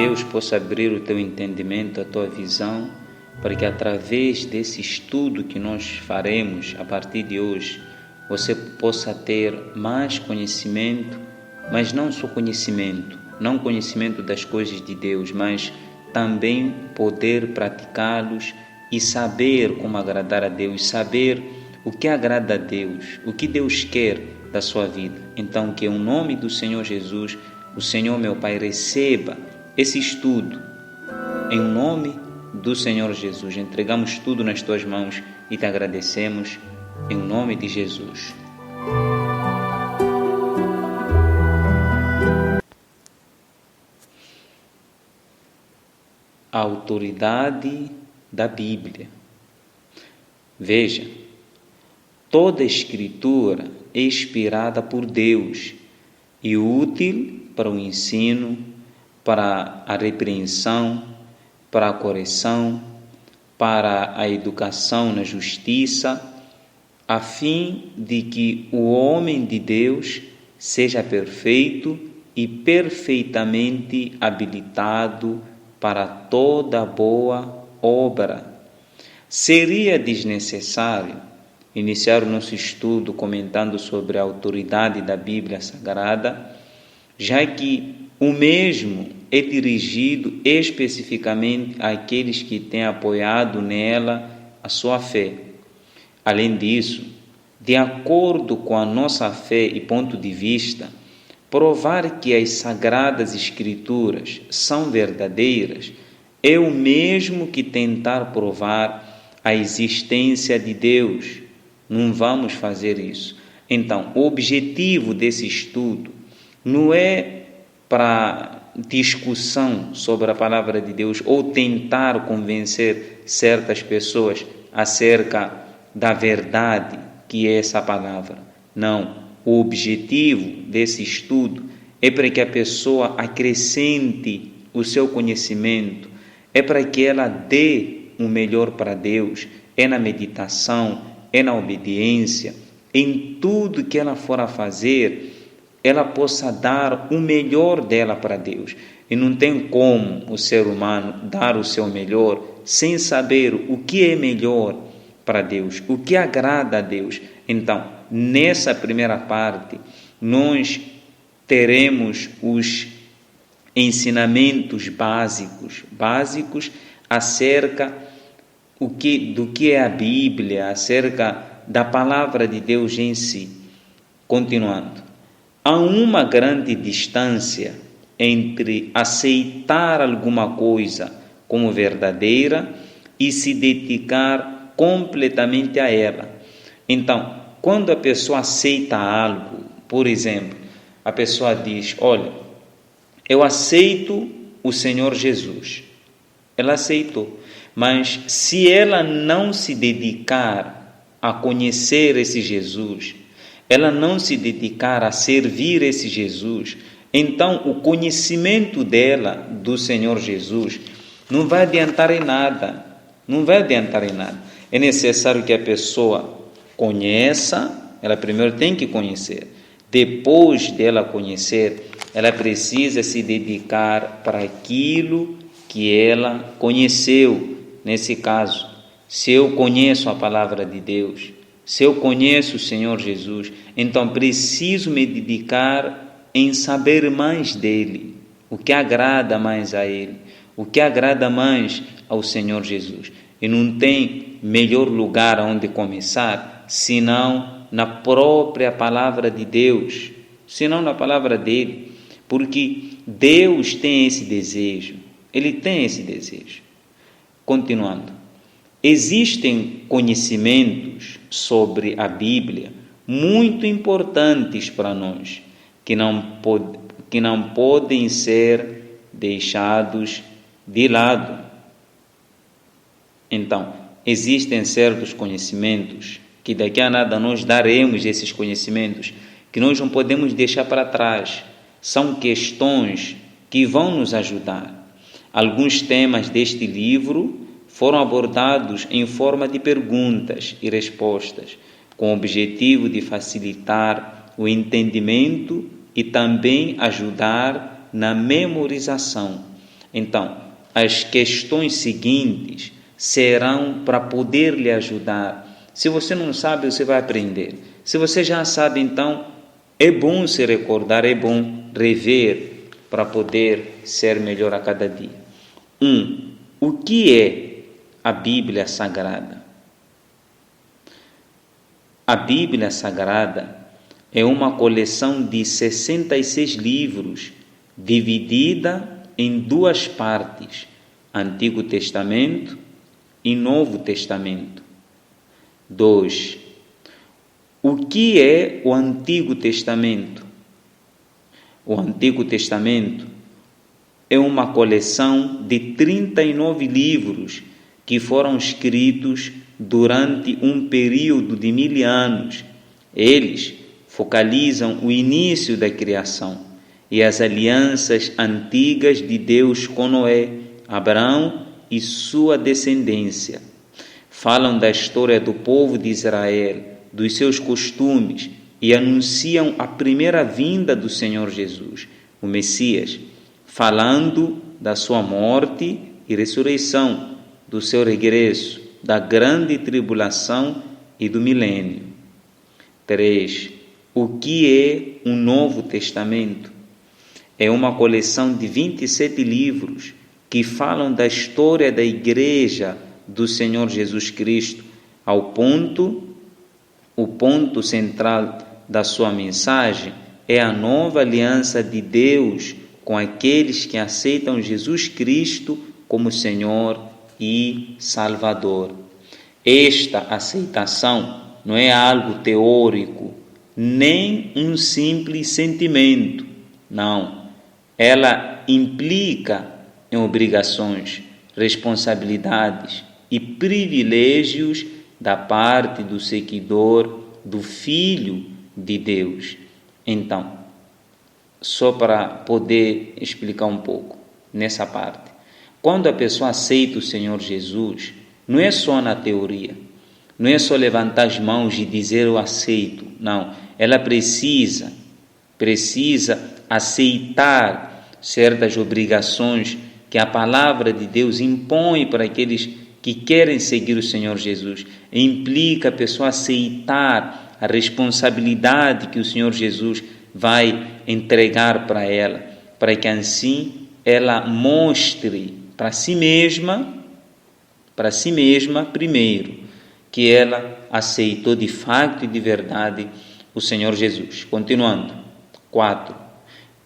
Deus possa abrir o teu entendimento, a tua visão, para que através desse estudo que nós faremos a partir de hoje, você possa ter mais conhecimento, mas não só conhecimento, não conhecimento das coisas de Deus, mas também poder praticá-los e saber como agradar a Deus, saber o que agrada a Deus, o que Deus quer da sua vida. Então, que em nome do Senhor Jesus, o Senhor, meu Pai, receba esse estudo. Em nome do Senhor Jesus, entregamos tudo nas tuas mãos e te agradecemos em nome de Jesus. A autoridade da Bíblia. Veja, toda a Escritura é inspirada por Deus e útil para o ensino, para a repreensão, para a correção, para a educação na justiça, a fim de que o homem de Deus seja perfeito e perfeitamente habilitado para toda boa obra. Seria desnecessário iniciar o nosso estudo comentando sobre a autoridade da Bíblia Sagrada, já que o mesmo é dirigido especificamente àqueles que têm apoiado nela a sua fé. Além disso, de acordo com a nossa fé e ponto de vista, provar que as Sagradas Escrituras são verdadeiras é o mesmo que tentar provar a existência de Deus. Não vamos fazer isso. Então, o objetivo desse estudo não é para discussão sobre a palavra de Deus ou tentar convencer certas pessoas acerca da verdade que é essa palavra. Não. O objetivo desse estudo é para que a pessoa acrescente o seu conhecimento, é para que ela dê o melhor para Deus, é na meditação, é na obediência, em tudo que ela for a fazer, ela possa dar o melhor dela para Deus. E não tem como o ser humano dar o seu melhor sem saber o que é melhor para Deus, o que agrada a Deus. Então, nessa primeira parte, nós teremos os ensinamentos básicos acerca do que é a Bíblia, acerca da palavra de Deus em si. Continuando, há uma grande distância entre aceitar alguma coisa como verdadeira e se dedicar completamente a ela. Então, quando a pessoa aceita algo, por exemplo, a pessoa diz, olha, eu aceito o Senhor Jesus. Ela aceitou, mas se ela não se dedicar a conhecer esse Jesus, ela não se dedicar a servir esse Jesus, então o conhecimento dela do Senhor Jesus não vai adiantar em nada, É necessário que a pessoa conheça, ela primeiro tem que conhecer. Depois dela conhecer, ela precisa se dedicar para aquilo que ela conheceu. Nesse caso, se eu conheço a palavra de Deus, se eu conheço o Senhor Jesus, então preciso me dedicar em saber mais dele, o que agrada mais a ele, o que agrada mais ao Senhor Jesus. E não tem melhor lugar onde começar, senão na própria palavra de Deus, senão na palavra dele, porque Deus tem esse desejo, ele tem esse desejo. Continuando, existem conhecimentos sobre a Bíblia muito importantes para nós, que não podem ser deixados de lado. Então, existem certos conhecimentos que daqui a nada nós daremos esses conhecimentos, que nós não podemos deixar para trás. São questões que vão nos ajudar. Alguns temas deste livro foram abordados em forma de perguntas e respostas, com o objetivo de facilitar o entendimento e também ajudar na memorização. Então, as questões seguintes serão para poder lhe ajudar. Se você não sabe, você vai aprender. Se você já sabe, então, é bom se recordar, é bom rever para poder ser melhor a cada dia. O que é a Bíblia Sagrada? A Bíblia Sagrada é uma coleção de 66 livros, dividida em duas partes, Antigo Testamento e Novo Testamento. 2. O que é o Antigo Testamento? O Antigo Testamento é uma coleção de 39 livros que foram escritos durante um período de 1000 anos. Eles focalizam o início da criação e as alianças antigas de Deus com Noé, Abraão e sua descendência. Falam da história do povo de Israel, dos seus costumes e anunciam a primeira vinda do Senhor Jesus, o Messias, falando da sua morte e ressurreição, do seu regresso, da grande tribulação e do milênio. 3. O que é o Novo Testamento? É uma coleção de 27 livros que falam da história da Igreja do Senhor Jesus Cristo, o ponto central da sua mensagem é a nova aliança de Deus com aqueles que aceitam Jesus Cristo como Senhor e Salvador. Esta aceitação não é algo teórico, nem um simples sentimento. Não, ela implica em obrigações, responsabilidades e privilégios da parte do seguidor do Filho de Deus. Então, só para poder explicar um pouco nessa parte, quando a pessoa aceita o Senhor Jesus, não é só na teoria, não é só levantar as mãos e dizer eu aceito, não, ela precisa aceitar certas obrigações que a palavra de Deus impõe para aqueles que querem seguir o Senhor Jesus. Implica a pessoa aceitar a responsabilidade que o Senhor Jesus vai entregar para ela, para que assim ela mostre para si mesma primeiro, que ela aceitou de fato e de verdade o Senhor Jesus. Continuando. 4.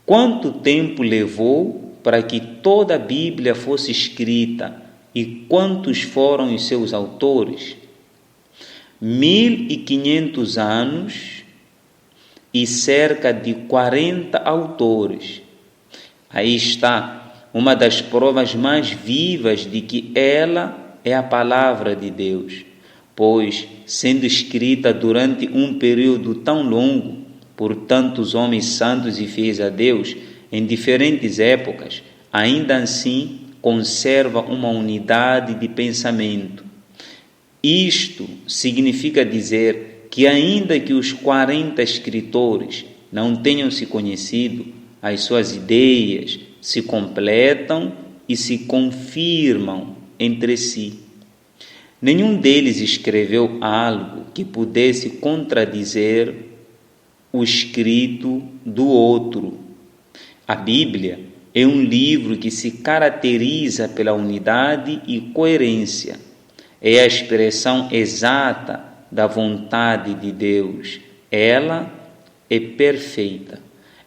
Quanto tempo levou para que toda a Bíblia fosse escrita e quantos foram os seus autores? 1500 anos e cerca de 40 autores. Aí está uma das provas mais vivas de que ela é a palavra de Deus, pois, sendo escrita durante um período tão longo por tantos homens santos e fiéis a Deus, em diferentes épocas, ainda assim conserva uma unidade de pensamento. Isto significa dizer que, ainda que os 40 escritores não tenham se conhecido, as suas ideias se completam e se confirmam entre si. Nenhum deles escreveu algo que pudesse contradizer o escrito do outro. A Bíblia é um livro que se caracteriza pela unidade e coerência. É a expressão exata da vontade de Deus. Ela é perfeita.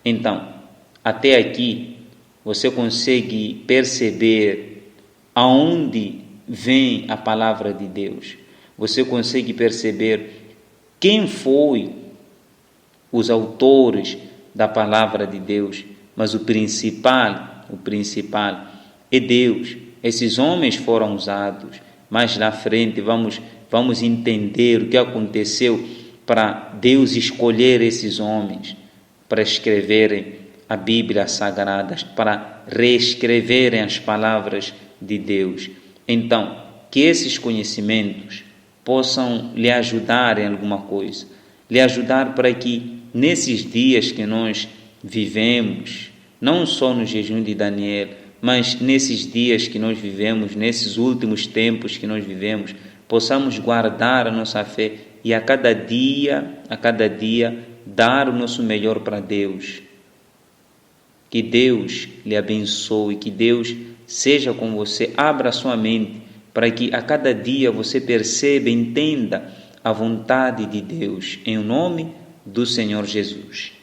Então, até aqui, você consegue perceber aonde vem a palavra de Deus. Você consegue perceber quem foi os autores da palavra de Deus. Mas o principal é Deus. Esses homens foram usados. Mais na frente vamos entender o que aconteceu para Deus escolher esses homens para escreverem a Bíblia Sagrada, para reescreverem as palavras de Deus. Então, que esses conhecimentos possam lhe ajudar em alguma coisa, lhe ajudar para que nesses dias que nós vivemos, não só no jejum de Daniel, mas nesses dias que nós vivemos, nesses últimos tempos que nós vivemos, possamos guardar a nossa fé e a cada dia, dar o nosso melhor para Deus. Que Deus lhe abençoe, que Deus seja com você, abra sua mente para que a cada dia você perceba, entenda a vontade de Deus, em nome do Senhor Jesus.